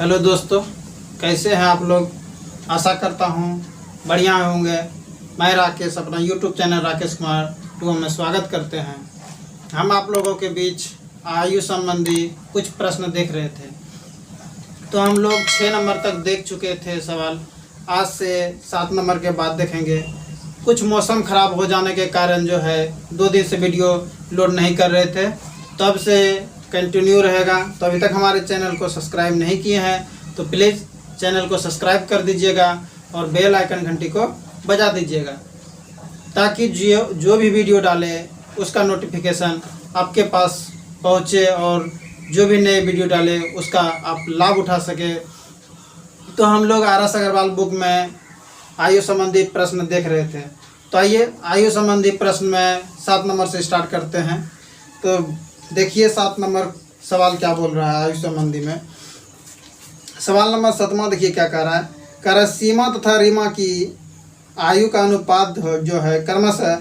Hello दोस्तों, कैसे हैं आप लोग। आशा करता हूँ बढ़िया होंगे। मैं राकेश अपना यूट्यूब चैनल राकेश कुमार 2 में स्वागत करते हैं। हम आप लोगों के बीच आयु संबंधी कुछ प्रश्न देख रहे थे, तो हम लोग 6 नंबर तक देख चुके थे सवाल। आज से 7 नंबर के बाद देखेंगे। कुछ मौसम ख़राब हो जाने के कारण जो है 2 दिन से वीडियो लोड नहीं कर रहे थे, तब से कंटिन्यू रहेगा। तो अभी तक हमारे चैनल को सब्सक्राइब नहीं किए हैं तो प्लीज़ चैनल को सब्सक्राइब कर दीजिएगा और बेल आइकन घंटी को बजा दीजिएगा, ताकि जो भी वीडियो डाले उसका नोटिफिकेशन आपके पास पहुँचे और जो भी नए वीडियो डाले उसका आप लाभ उठा सके। तो हम लोग आर.एस. अग्रवाल बुक में आयु संबंधी प्रश्न देख रहे थे, तो आइए आयु संबंधी प्रश्न में 7 नंबर से स्टार्ट करते हैं। तो देखिए 7 नंबर सवाल क्या बोल रहा है आयु संबंधी में। सवाल नंबर 7वां देखिए क्या कह रहा है। कह रहा है सीमा तथा रीमा की आयु का अनुपात जो है क्रमशः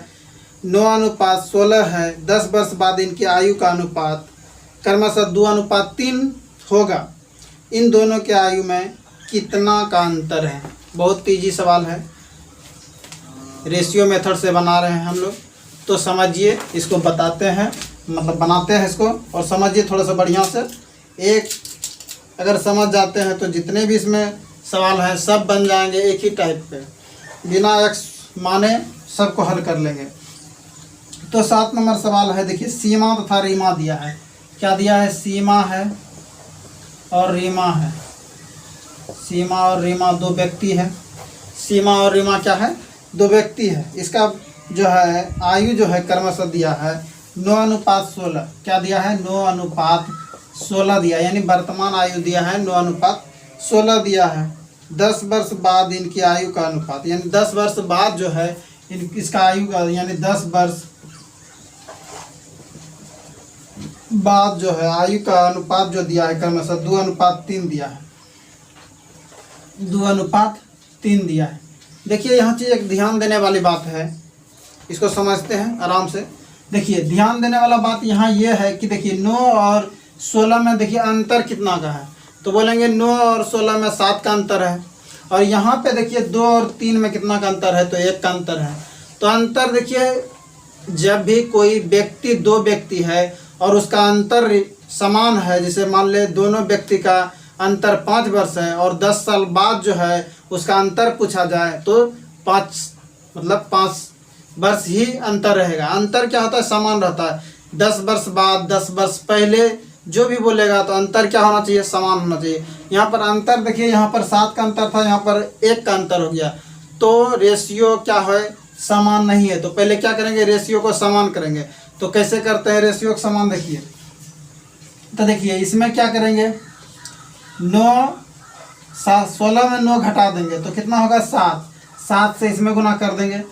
9:16 है। 10 वर्ष बाद इनकी आयु का अनुपात क्रमशः 2:3 होगा। इन दोनों के आयु में कितना का अंतर है। बहुत ईजी सवाल है, रेशियो मेथड से बना रहे हैं हम लोग। तो समझिए, इसको बताते हैं, मतलब बनाते हैं इसको और समझिए थोड़ा सा बढ़िया से। एक अगर समझ जाते हैं तो जितने भी इसमें सवाल हैं सब बन जाएंगे एक ही टाइप पे, बिना एक्स माने सबको हल कर लेंगे। तो 7 नंबर सवाल है, देखिए सीमा तथा रीमा दिया है। क्या दिया है? सीमा है और रीमा है। सीमा और रीमा 2 व्यक्ति है। सीमा और रीमा क्या है? 2 व्यक्ति है। इसका जो है आयु जो है क्रमशः दिया है 9:16। क्या दिया है? 9:16 दिया, यानी वर्तमान आयु दिया है 9:16 दिया है। 10 वर्ष बाद इनकी आयु का अनुपात, यानी 10 वर्ष बाद जो है इसका आयु का, यानी 10 वर्ष बाद जो है आयु का अनुपात जो दिया है क्रमशः 2:3 दिया है। 2:3 दिया है। देखिए यहाँ चीज़ एक ध्यान देने वाली बात है, इसको समझते हैं आराम से। देखिए ध्यान देने वाला बात यहाँ ये है कि देखिए 9 और 16 में देखिए अंतर कितना का है। तो बोलेंगे 9 और 16 में 7 का अंतर है, और यहाँ पे देखिए 2 और 3 में कितना का अंतर है? तो 1 का अंतर है। तो अंतर देखिए, जब भी कोई व्यक्ति 2 व्यक्ति है और उसका अंतर समान है, जैसे मान ले दोनों व्यक्ति का अंतर 5 वर्ष है और 10 साल बाद जो है उसका अंतर पूछा जाए तो 5 वर्ष ही अंतर रहेगा। अंतर क्या होता है? समान रहता है। 10 वर्ष बाद, 10 वर्ष पहले जो भी बोलेगा तो अंतर क्या होना चाहिए? समान होना चाहिए। यहाँ पर अंतर देखिए, यहाँ पर 7 का अंतर था, यहाँ पर 1 का अंतर हो गया। तो रेशियो क्या है? समान नहीं है। तो पहले क्या करेंगे? रेशियो को समान करेंगे। तो कैसे करते हैं रेशियो को समान? देखिए तो देखिए इसमें क्या करेंगे, 16 में 9 घटा देंगे तो कितना होगा? 7। 7 से इसमें गुना कर देंगे।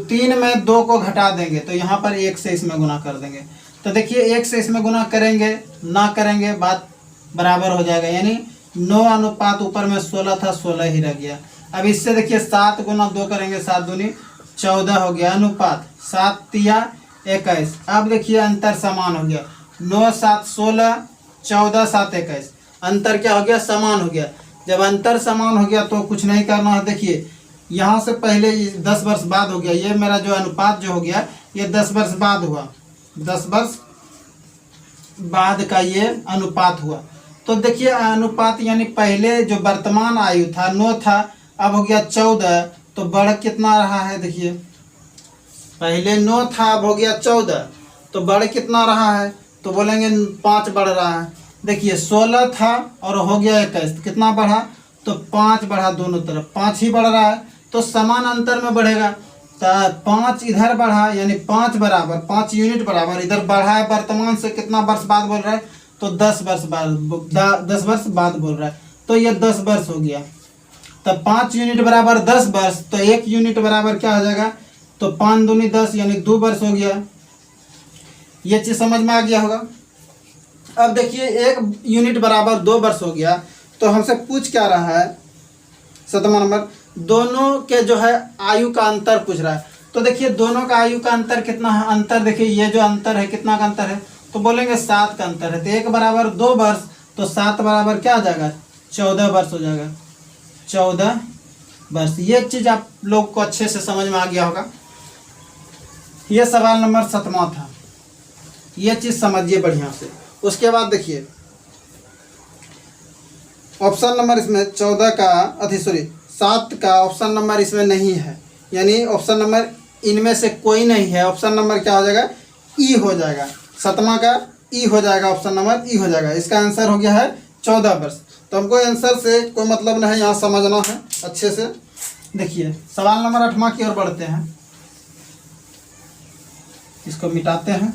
3 में 2 को घटा देंगे तो यहाँ पर 1 से इसमें गुना कर देंगे। तो देखिए 1 से इसमें गुना करेंगे ना करेंगे बात बराबर हो जाएगा, यानी 9 ऊपर में 16 था, 16 ही रह गया। अब इससे देखिए 7 गुना 2 करेंगे, 7 दूनी 14 हो गया। अनुपात 7 तिया 21। अब देखिए अंतर समान हो गया। 9 7 16, 14 7 21। अंतर क्या हो गया? समान हो गया। जब अंतर समान हो गया तो कुछ नहीं करना है। देखिए यहाँ से पहले 10 वर्ष बाद हो गया, ये मेरा जो अनुपात जो हो गया ये 10 वर्ष बाद हुआ। 10 वर्ष बाद का ये अनुपात हुआ। तो देखिए अनुपात यानी पहले जो वर्तमान आयु था 9 था, अब हो गया 14। तो बढ़ कितना रहा है? देखिए पहले 9 था, अब हो गया 14। तो बढ़ कितना रहा है? तो बोलेंगे 5 बढ़ रहा है। देखिए 16 था और हो गया 21, कितना बढ़ा? तो 5 बढ़ा, दोनों तरफ 5 ही बढ़ रहा है। तो समान अंतर में बढ़ेगा। तो 5 इधर बढ़ा, यानी 5 बराबर 5 यूनिट बराबर इधर बढ़ा है। वर्तमान से कितना वर्ष बाद बोल रहा है? तो 10 वर्ष बाद, 10 वर्ष बाद बोल रहा है। तो ये 10 वर्ष हो गया। तब 5 यूनिट बराबर 10 वर्ष, तो 1 यूनिट बराबर क्या हो जाएगा? तो 5 दूनी 10, यानी 2 वर्ष हो गया। ये चीज़ समझ में आ गया होगा। अब देखिए 1 यूनिट बराबर 2 वर्ष हो गया। तो हमसे पूछ क्या रहा है? 7वां नंबर, दोनों के जो है आयु का अंतर पूछ रहा है। तो देखिए दोनों का आयु का अंतर कितना है? अंतर देखिए ये जो अंतर है कितना का अंतर है? तो बोलेंगे 7 का अंतर है। तो 1 बराबर 2 वर्ष, तो 7 बराबर क्या आ जाएगा? 14 वर्ष हो जाएगा, 14 वर्ष। ये चीज़ आप लोग को अच्छे से समझ में आ गया होगा। ये सवाल नंबर 7वां था, ये चीज़ समझिए बढ़िया से। उसके बाद देखिए ऑप्शन नंबर इसमें 14 का 7 का ऑप्शन नंबर इसमें नहीं है, यानी ऑप्शन नंबर इनमें से कोई नहीं है। ऑप्शन नंबर क्या हो जाएगा, ई हो जाएगा। 7वां का ई हो जाएगा, ऑप्शन नंबर ई हो जाएगा। इसका आंसर हो गया है 14 वर्ष। तो हमको आंसर से कोई मतलब नहीं, यहाँ समझना है अच्छे से। देखिए सवाल नंबर 8वां की ओर बढ़ते हैं, इसको मिटाते हैं।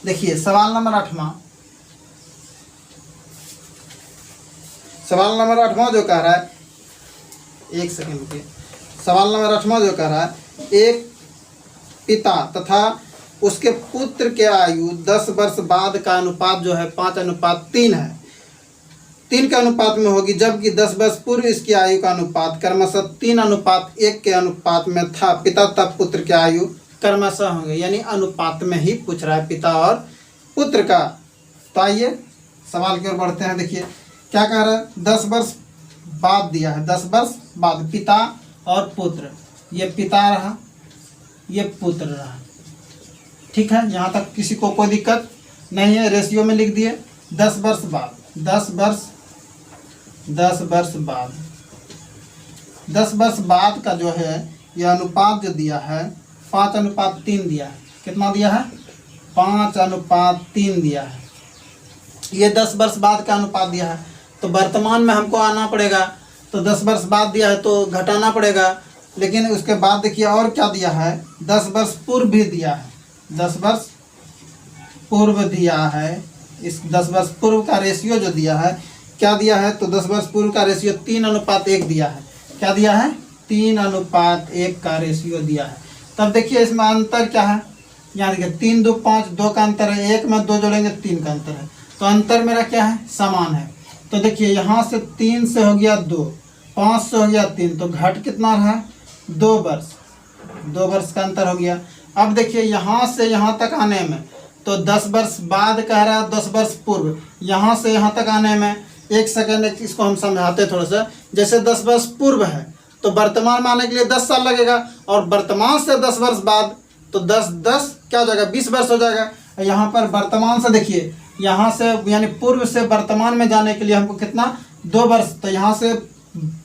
देखिए सवाल नंबर 8वां, सवाल नंबर 8वां जो कह रहा है, एक सेकंड रुकिए। सवाल नंबर 8वां जो कह रहा है, एक पिता तथा उसके पुत्र के आयु 10 वर्ष बाद का अनुपात जो है 5:3 है, 3 के अनुपात में होगी, जबकि 10 वर्ष पूर्व इसकी आयु का अनुपात क्रमशः 3:1 के अनुपात में था। पिता तथा पुत्र की आयु क्रमशः होंगे, यानी अनुपात में ही पूछ रहा है पिता और पुत्र का। तो आइए सवाल की ओर बढ़ते हैं। देखिए क्या कह रहा है, 10 वर्ष बाद दिया है, 10 वर्ष बाद पिता और पुत्र, ये पिता रहा, ये पुत्र रहा। ठीक है, यहाँ तक किसी को कोई दिक्कत नहीं है। रेशियो में लिख दिए 10 वर्ष बाद, 10 वर्ष बाद, 10 वर्ष बाद का जो है ये अनुपात जो दिया है 5:3 दिया है। कितना दिया है, 5:3 दिया है। ये 10 वर्ष बाद का अनुपात दिया है, तो वर्तमान में हमको आना पड़ेगा। तो 10 वर्ष बाद दिया है तो घटाना पड़ेगा। लेकिन उसके बाद देखिए और क्या दिया है, 10 वर्ष पूर्व भी दिया है, 10 वर्ष पूर्व दिया है। इस 10 वर्ष पूर्व का रेशियो जो दिया है, क्या दिया है, तो 10 वर्ष पूर्व का रेशियो 3:1 दिया है। क्या दिया है, 3:1 का रेशियो दिया है। तब देखिए इसमें अंतर क्या है, यहाँ देखिए 3 2 5, 2 का अंतर है, 1 में 2 जोड़ेंगे 3 का अंतर है। तो अंतर मेरा क्या है, समान है। तो देखिए यहाँ से 3 से हो गया 2, 5 से हो गया 3, तो घट कितना रहा, 2 वर्ष, 2 वर्ष का अंतर हो गया। अब देखिए यहाँ से यहाँ तक आने में, तो 10 वर्ष बाद कह रहा है 10 वर्ष पूर्व, यहाँ से यहाँ तक आने में, एक सेकेंड इसको हम समझाते थोड़ा सा। जैसे 10 वर्ष पूर्व है तो वर्तमान में आने के लिए 10 साल लगेगा, और वर्तमान से 10 वर्ष बाद तो 10 क्या हो जाएगा, 20 वर्ष हो जाएगा। यहाँ पर वर्तमान से देखिए, यहाँ से यानी पूर्व से वर्तमान में जाने के लिए हमको कितना, 2 वर्ष। तो यहाँ से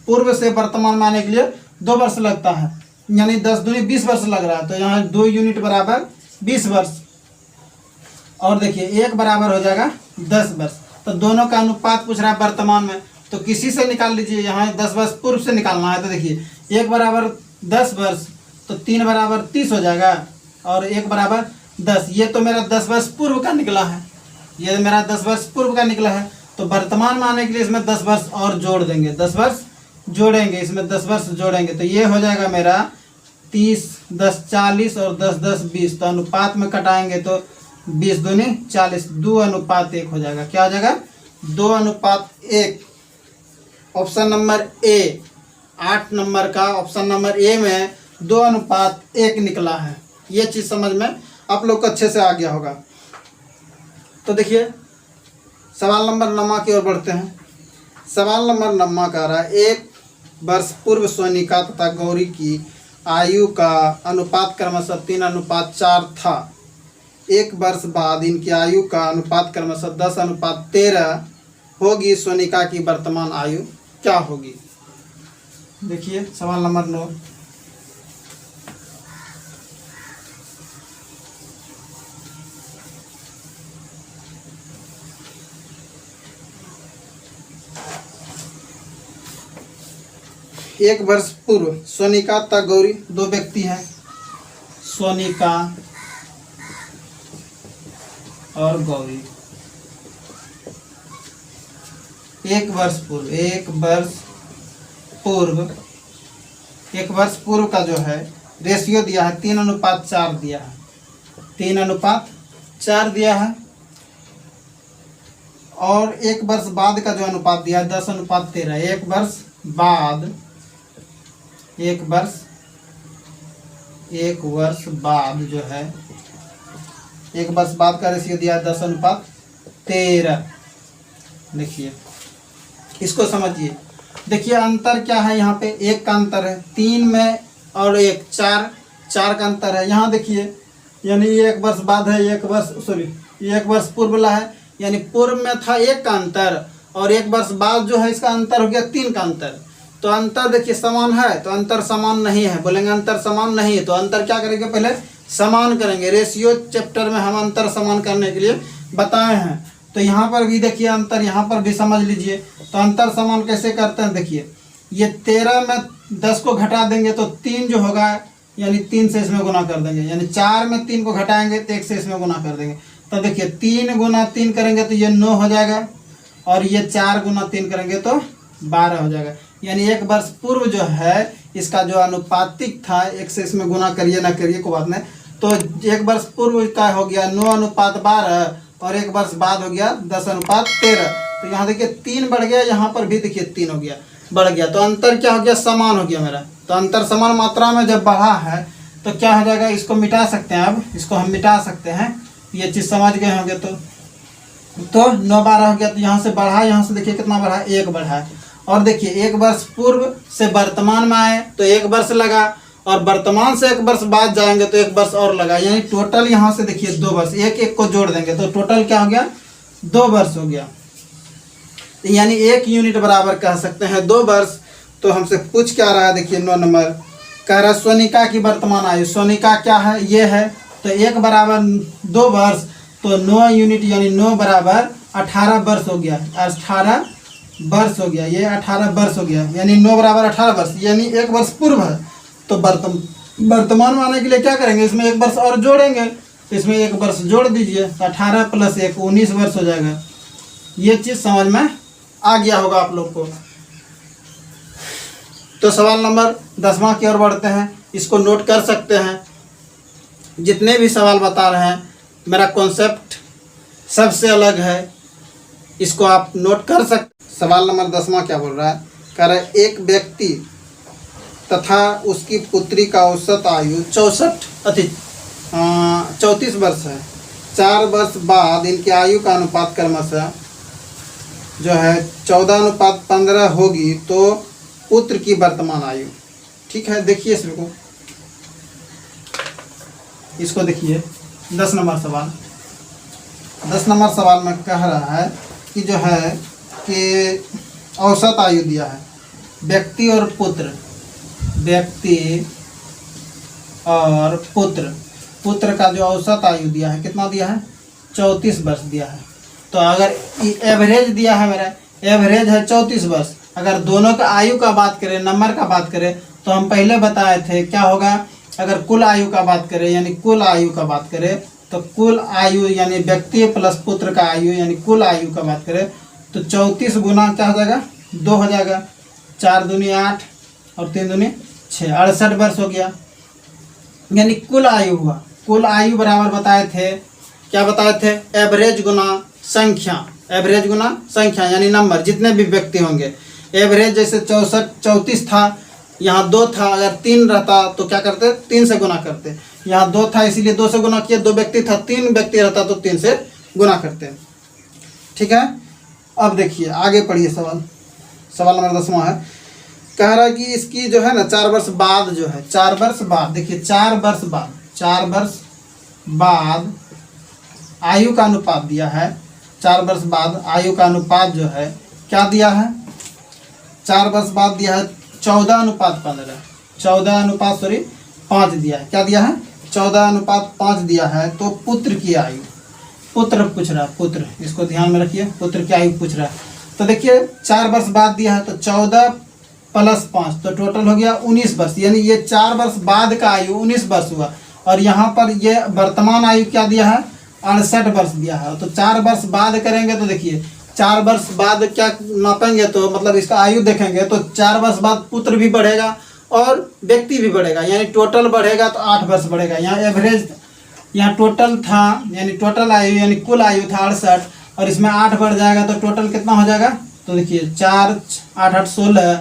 पूर्व से वर्तमान में आने के लिए 2 वर्ष लगता है, यानी 10 दूनी 20 वर्ष लग रहा है। तो यहाँ 2 यूनिट बराबर 20 वर्ष, और देखिए 1 बराबर हो जाएगा 10 वर्ष। तो दोनों का अनुपात पूछ रहा है वर्तमान में, तो किसी से निकाल लीजिए। यहाँ 10 वर्ष पूर्व से निकालना है, तो देखिए 1 बराबर 10 वर्ष, तो 3 बराबर 30 हो जाएगा, और 1 बराबर 10। ये तो मेरा 10 वर्ष पूर्व का निकला है, ये मेरा 10 वर्ष पूर्व का निकला है। तो वर्तमान में आने के लिए इसमें 10 वर्ष और जोड़ देंगे, 10 वर्ष जोड़ेंगे, इसमें 10 वर्ष जोड़ेंगे, तो ये हो जाएगा मेरा 30, 10 40 और 10 10 20। तो अनुपात में कटाएंगे तो 20 दूनी 40, 2:1 हो जाएगा। क्या हो जाएगा, 2:1। ऑप्शन नंबर ए, 8 नंबर का ऑप्शन नंबर ए में 2:1 निकला है। ये चीज़ समझ में आप लोग को अच्छे से आ गया होगा। तो देखिए सवाल नंबर 9 की ओर बढ़ते हैं। सवाल नंबर 9 कह रहा है, 1 वर्ष पूर्व सोनिका तथा गौरी की आयु का अनुपात क्रमशः 3:4 था। 1 वर्ष बाद इनकी आयु का अनुपात क्रमशः 10:13 होगी। सोनिका की वर्तमान आयु क्या होगी। देखिए सवाल नंबर 9, एक वर्ष पूर्व सोनिका तथा गौरी 2 व्यक्ति हैं, सोनिका और गौरी। 1 वर्ष पूर्व, 1 वर्ष पूर्व का जो है रेशियो दिया है 3:4 दिया है, 3:4 दिया है। और 1 वर्ष बाद का जो अनुपात दिया है 10:13। 1 वर्ष बाद, 1 वर्ष बाद जो है, 1 वर्ष बाद का रेशियो दिया है 10:13। 13। देखिए इसको समझिए। देखिए अंतर क्या है, यहाँ पे 1 का अंतर है, 3 में और 1 4 का अंतर है। यहाँ देखिए यानी 1 वर्ष बाद है, 1 वर्ष पूर्व वाला है, यानी पूर्व में था 1 का अंतर और 1 वर्ष बाद जो है इसका अंतर हो गया 3 का अंतर। तो अंतर देखिए समान है, तो अंतर समान नहीं है, बोलेंगे अंतर समान नहीं है, तो अंतर क्या करेंगे, पहले समान करेंगे। रेशियो चैप्टर में हम अंतर समान करने के लिए बताए हैं। तो यहाँ पर भी देखिए अंतर, यहाँ पर भी समझ लीजिए। तो अंतर समान कैसे करते हैं, देखिए ये 13 में 10 को घटा देंगे तो 3 जो होगा यानी 3 से इसमें गुना कर देंगे, यानी 4 में 3 को घटाएंगे तो 1 से इसमें गुना कर देंगे। तो देखिए 3 गुना 3 करेंगे तो ये 9 हो जाएगा और ये 4 गुना 3 करेंगे तो 12 हो जाएगा। यानी 1 वर्ष पूर्व जो है इसका जो अनुपातिक था, 1 से इसमें गुना करिए ना करिए कोई बात नहीं, तो 1 वर्ष पूर्व का हो गया 9:12 और 1 वर्ष बाद हो गया 10:13। तो यहाँ देखिए 3 बढ़ गया, यहाँ पर भी देखिए 3 हो गया, बढ़ गया। तो अंतर क्या हो गया, समान हो गया मेरा। तो अंतर समान मात्रा में जब बढ़ा है तो क्या हो जाएगा, इसको मिटा सकते हैं। अब इसको हम मिटा सकते हैं, ये चीज़ समझ गए होंगे। तो 9:12 हो गया, तो यहाँ से बढ़ा, यहाँ से देखिए कितना बढ़ा, 1 बढ़ा है। और देखिए 1 वर्ष पूर्व से वर्तमान में आए तो 1 वर्ष लगा और वर्तमान से 1 वर्ष बाद जाएंगे तो 1 वर्ष और लगा, यानी टोटल यहाँ से देखिए 2 वर्ष, 1 को जोड़ देंगे तो टोटल क्या हो गया, 2 वर्ष हो गया। यानी 1 यूनिट बराबर कह सकते हैं 2 वर्ष। तो हमसे पूछ क्या रहा है, देखिए 9 नंबर कह रहा है सोनिका की वर्तमान आयु। सोनिका क्या है, ये है, तो 1 बराबर 2 वर्ष, तो 9 यूनिट यानी 9 बराबर 18 वर्ष हो गया, 18 वर्ष हो गया, ये 18 वर्ष हो गया, यानी 9 बराबर 18 वर्ष, यानी 1 वर्ष पूर्व है। तो वर्तमान में आने के लिए क्या करेंगे, इसमें 1 वर्ष और जोड़ेंगे, तो इसमें 1 वर्ष जोड़ दीजिए, तो 18 + 1 19 वर्ष हो जाएगा। ये चीज़ समझ में आ गया होगा आप लोग को। तो सवाल नंबर 10वां की ओर बढ़ते हैं, इसको नोट कर सकते हैं। जितने भी सवाल बता रहे हैं मेरा कॉन्सेप्ट सबसे अलग है, इसको आप नोट कर सकते। सवाल नंबर 10वां क्या बोल रहा है, कह रहा है एक व्यक्ति तथा उसकी पुत्री का औसत आयु 34 वर्ष है। 4 वर्ष बाद इनकी आयु का अनुपात क्रमशः जो है 14:15 होगी, तो पुत्र की वर्तमान आयु। ठीक है, देखिए इसको देखिए 10 नंबर सवाल। 10 नंबर सवाल में कह रहा है कि जो है कि औसत आयु दिया है, व्यक्ति और पुत्र, व्यक्ति और पुत्र का जो औसत आयु दिया है, कितना दिया है, 34 वर्ष दिया है। तो अगर एवरेज दिया है, मेरा एवरेज है 34 वर्ष। अगर दोनों का आयु का बात करें, नंबर का बात करें, तो हम पहले बताए थे क्या होगा, अगर कुल आयु का बात करें यानी कुल आयु का बात करें तो कुल आयु यानी व्यक्ति प्लस पुत्र का आयु यानी कुल आयु का बात करें तो 34 गुना क्या हो जाएगा, 2 हो जाएगा, 4 दूनी 8 और 3 दूनी 6, 68 वर्ष हो गया, यानी कुल आयु हुआ। कुल आयु बराबर बताए थे, क्या बताए थे, एवरेज गुना संख्या, एवरेज गुना संख्या यानी नंबर, जितने भी व्यक्ति होंगे। एवरेज जैसे 34 था, यहाँ 2 था, अगर 3 रहता तो क्या करते, 3 से गुना करते। यहाँ 2 था इसीलिए 2 से गुना किया, 2 व्यक्ति था, 3 व्यक्ति रहता तो 3 से गुना करते। ठीक है, अब देखिए आगे पढ़िए सवाल नंबर 10वां है, कह रहा है कि इसकी जो है ना 4 वर्ष बाद जो है, 4 वर्ष बाद, देखिए 4 वर्ष बाद आयु का अनुपात दिया है। 4 वर्ष बाद आयु का अनुपात जो है क्या दिया है, 4 वर्ष बाद दिया है 14:15, 5 दिया है। क्या दिया है, 14:5 दिया है। तो पुत्र की आयु, पुत्र पूछ रहा है, पुत्र, इसको ध्यान में रखिए, पुत्र की आयु पूछ रहा है। तो देखिए 4 वर्ष बाद दिया है तो 14 + 5 तो टोटल हो गया 19 वर्ष, यानी ये 4 वर्ष बाद का आयु 19 वर्ष हुआ। और यहाँ पर ये वर्तमान आयु क्या दिया है, 68 वर्ष दिया है। तो 4 वर्ष बाद करेंगे तो देखिए 4 वर्ष बाद क्या नापेंगे, तो मतलब इसका आयु देखेंगे तो 4 वर्ष बाद पुत्र भी बढ़ेगा और व्यक्ति भी बढ़ेगा, यानी टोटल बढ़ेगा तो 8 वर्ष बढ़ेगा। यहाँ एवरेज, यहाँ टोटल था यानी टोटल आयु यानी कुल आयु था 68 और इसमें 8 बढ़ जाएगा तो टोटल कितना हो जाएगा, तो देखिए 4 8 8 16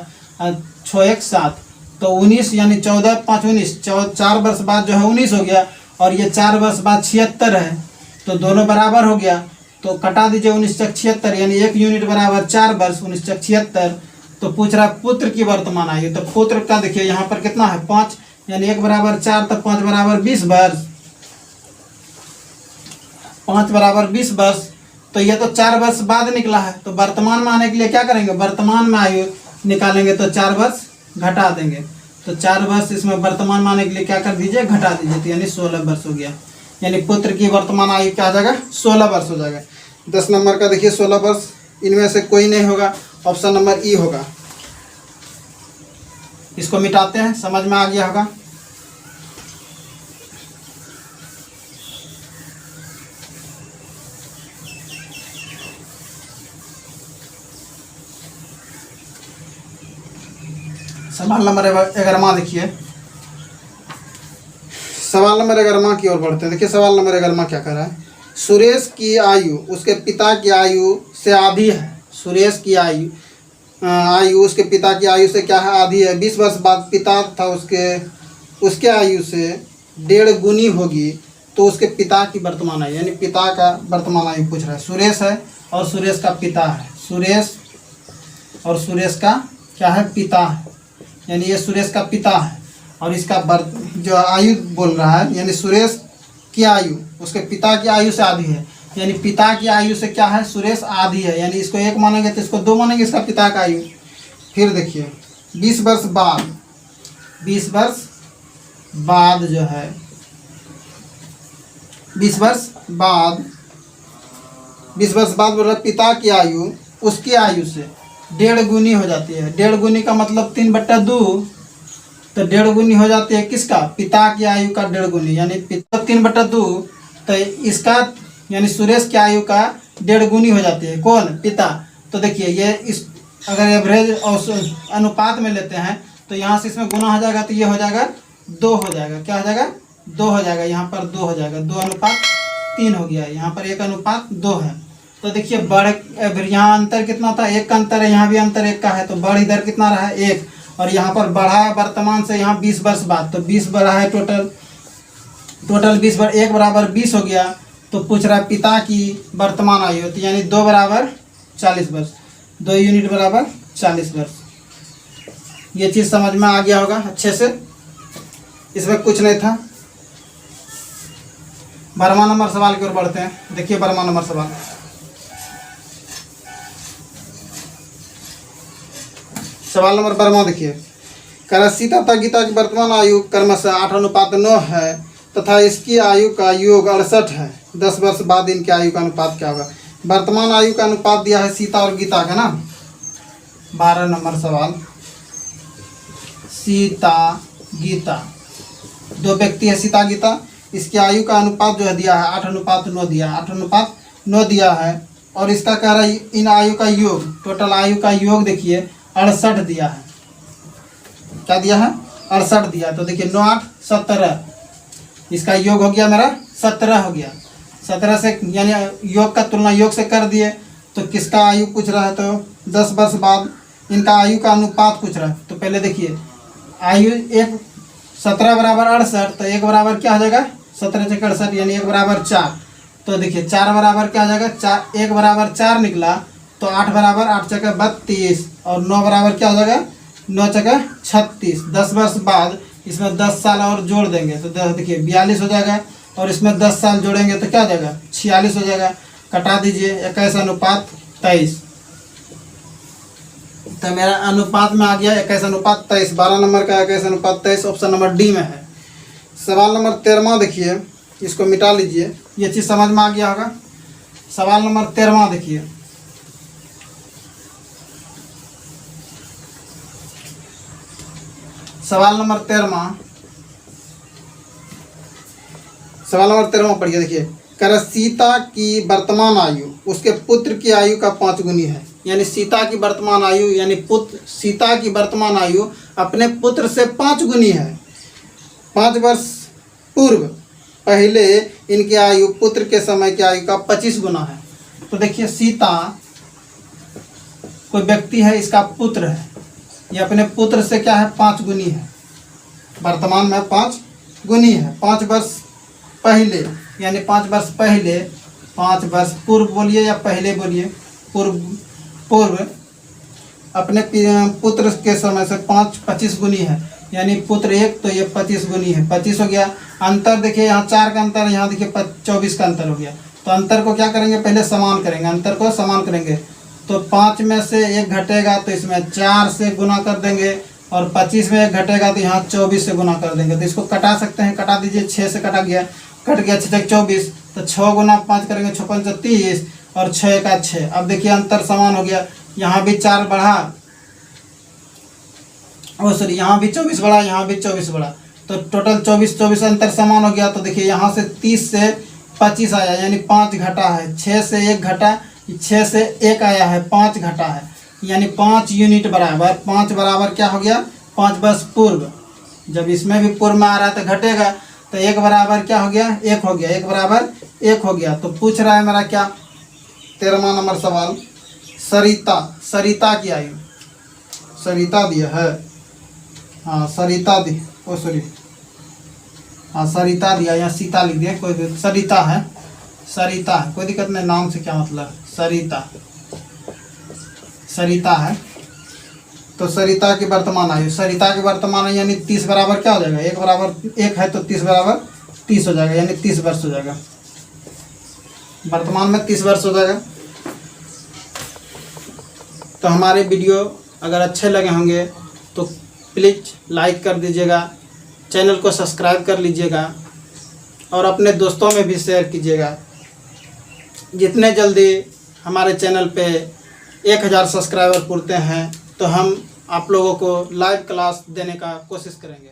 6 1 7 तो 19 यानी 14 5 19, 4 वर्ष बाद जो है 19 हो गया और ये 4 वर्ष बाद 76 है, तो दोनों बराबर हो गया। तो कटा दीजिए 1976, यानी 1 यूनिट बराबर 4 वर्ष 1976। तो पूछ रहा है पुत्र की वर्तमान आयु, तो पुत्र का देखिए यहाँ पर कितना है 5, यानी 1 बराबर 4, तो 5 बराबर 20 वर्ष, 5 बराबर 20 वर्ष। तो ये तो 4 वर्ष बाद निकला है, तो वर्तमान में आने के लिए क्या करेंगे, वर्तमान में आयु निकालेंगे तो 4 वर्ष घटा देंगे। तो 4 वर्ष इसमें वर्तमान में आने के लिए क्या कर दीजिए, घटा दीजिए, तो यानी 16 वर्ष हो गया। यानी पुत्र की वर्तमान आयु क्या आ जाएगा, 16 वर्ष हो जाएगा। 10 नंबर का देखिए 16 वर्ष, इनमें से कोई नहीं होगा, ऑप्शन नंबर ई होगा। इसको मिटाते हैं, समझ में आ गया होगा। सवाल नंबर 11 देखिए, सवाल नंबर 11 की ओर बढ़ते हैं। देखिए सवाल नंबर 11 क्या कर रहा है, सुरेश की आयु उसके पिता की आयु से आधी है। सुरेश की आयु उसके पिता की आयु से क्या है, आधी है। 20 वर्ष बाद पिता था उसके आयु से 1.5 गुनी होगी, तो उसके पिता की वर्तमान आयु, यानी पिता का वर्तमान आयु पूछ रहा है। सुरेश है और सुरेश का पिता है, सुरेश और सुरेश का क्या है, पिता है, यानी ये सुरेश का पिता है और इसका जो आयु बोल रहा है, यानी सुरेश की आयु उसके पिता की आयु से आधी है, यानी पिता की आयु से क्या है, सुरेश आधी है, यानी इसको 1 मानेंगे तो इसको 2 मानेंगे, इसका पिता का आयु। फिर देखिए 20 वर्ष बाद, 20 वर्ष बाद जो है, 20 वर्ष बाद बोल रहा है पिता की आयु उसकी आयु से 1.5 गुनी हो जाती है। 1.5 गुनी का मतलब 3/2, तो 1.5 गुनी हो जाती है किसका, पिता की आयु का 1.5 गुनी, यानी पिता 3/2, तो इसका यानी सुरेश की आयु का 1.5 गुनी हो जाती है, कौन, पिता। तो देखिए ये इस अगर एवरेज और अनुपात में लेते हैं तो यहाँ से इसमें गुना हो जाएगा, तो ये हो जाएगा 2 हो जाएगा, क्या हो जाएगा, 2 हो जाएगा, यहाँ पर 2 हो जाएगा, 2:3 हो गया, यहाँ पर 1:2 है। तो देखिए बढ़, यहाँ अंतर कितना था, 1 का अंतर है, यहाँ भी अंतर 1 का है, तो बढ़ इधर कितना रहा है, 1, और यहाँ पर बढ़ा है वर्तमान से यहाँ 20 वर्ष बाद, तो 20 बढ़ा है टोटल 20 पर 1 बराबर 20 हो गया। तो पूछ रहा है पिता की वर्तमान आयु, तो यानी 2 बराबर 40 वर्ष, 2 यूनिट बराबर 40 वर्ष। ये चीज़ समझ में आ गया होगा अच्छे से, इसमें कुछ नहीं था। 12वां नंबर सवाल की ओर बढ़ते हैं। देखिए 12वां नंबर सवाल, सवाल नंबर 12 देखिए, कह सीता तथा गीता की वर्तमान आयु क्रमशः 8:9 है तथा इसकी आयु का योग 68 है। 10 वर्ष बाद इनकी आयु का अनुपात क्या होगा। वर्तमान आयु का अनुपात दिया है सीता और गीता का ना। 12 नंबर सवाल, सीता गीता, 2 व्यक्ति है सीता गीता, इसकी आयु का अनुपात जो है दिया है 8:9 दिया, 8:9 दिया है, और इसका कह रहा है इन आयु का योग, टोटल आयु का योग देखिए 68 दिया है। क्या दिया है, 68 दिया। तो देखिए 9 8 17, इसका योग हो गया मेरा 17 हो गया। 17 से यानी योग का तुलना योग से कर दिए, तो किसका आयु पूछ रहा है, तो 10 वर्ष बाद इनका आयु का अनुपात पूछ रहा है। तो पहले देखिए आयु 17 बराबर 68, तो 1 बराबर क्या हो जाएगा, 17 से 68, यानी 1 बराबर 4। तो देखिए 4 बराबर क्या हो जाएगा, 1 बराबर 4 निकला, तो 8 बराबर 8 चौके 32, और 9 बराबर क्या हो जाएगा, 9 चौके 36। 10 वर्ष बाद इसमें 10 साल और जोड़ देंगे, तो देखिए 42 हो जाएगा, और इसमें 10 साल जोड़ेंगे तो क्या हो जाएगा, 46 हो जाएगा। कटा दीजिए 21:23, तो मेरा अनुपात में आ गया 21:23। 12 नंबर का 21:23 ऑप्शन नंबर डी में है। सवाल नंबर 13 देखिए, इसको मिटा लीजिए, ये चीज़ समझ में आ गया होगा। सवाल नंबर 13 देखिए, सवाल नंबर 13 पढ़िए। देखिए कर सीता की वर्तमान आयु उसके पुत्र की आयु का 5 गुनी है, यानी सीता की वर्तमान आयु, यानी सीता की वर्तमान आयु अपने पुत्र से 5 गुनी है। 5 वर्ष पूर्व पहले इनकी आयु पुत्र के समय की आयु का 25 गुना है। तो देखिए सीता कोई व्यक्ति है, इसका पुत्र है, ये अपने पुत्र से क्या है, 5 गुनी है, वर्तमान में 5 गुनी है। 5 वर्ष पहले, यानी 5 वर्ष पहले 5 वर्ष पूर्व बोलिए या पहले बोलिए, पूर्व अपने पुत्र के समय से 25 गुनी है, यानी पुत्र 1 तो ये 25 गुनी है, 25 हो गया। अंतर देखिए यहाँ 4 का अंतर, यहाँ देखिए 24 का अंतर हो गया। तो अंतर को क्या करेंगे, पहले समान करेंगे, अंतर को समान करेंगे। तो 5 में से 1 घटेगा तो इसमें 4 से गुना कर देंगे, और 25 में 1 घटेगा तो यहाँ 24 से गुना कर देंगे। तो इसको कटा सकते हैं, कटा दीजिए, 6 से कटा गया, कट गया 6 से 24, तो 6 गुना 5 करेंगे 6 5 30 और 6 का 6। अब देखिए अंतर समान हो गया, यहाँ भी 4 बढ़ा, सॉरी यहाँ भी 24 बढ़ा, यहाँ भी 24 बढ़ा, तो टोटल 24 अंतर समान हो गया। तो देखिए यहाँ से 30 से 25 आया, यानी 5 घटा है, 6 से 1 घटा, 6 से 1 आया है, 5 घटा है, यानी 5 यूनिट बराबर, 5 बराबर क्या हो गया, 5 वर्ष पूर्व। जब इसमें भी पूर्व में आ रहा है तो घटेगा, तो 1 बराबर क्या हो गया, 1 हो गया, 1 बराबर 1 हो गया। तो पूछ रहा है मेरा क्या, 13वां नंबर सवाल, सरिता की आयु, सरिता दिया है, हाँ सरिता दी, ओ सॉरी, हाँ सरिता दिया, यहाँ सीता लिख दिया, कोई सरिता है, सरिता है, कोई दिक्कत नहीं, नाम से क्या मतलब, सरिता है। तो सरिता की वर्तमान आयु, सरिता की वर्तमान आयु यानी 30 बराबर क्या हो जाएगा, 1 बराबर 1 है तो 30 बराबर 30 हो जाएगा, यानी 30 वर्ष हो जाएगा, वर्तमान में 30 वर्ष हो जाएगा। तो हमारे वीडियो अगर अच्छे लगे होंगे तो प्लीज़ लाइक कर दीजिएगा, चैनल को सब्सक्राइब कर लीजिएगा और अपने दोस्तों में भी शेयर कीजिएगा। जितने जल्दी हमारे चैनल पे 1000 सब्सक्राइबर पूरते हैं तो हम आप लोगों को लाइव क्लास देने का कोशिश करेंगे।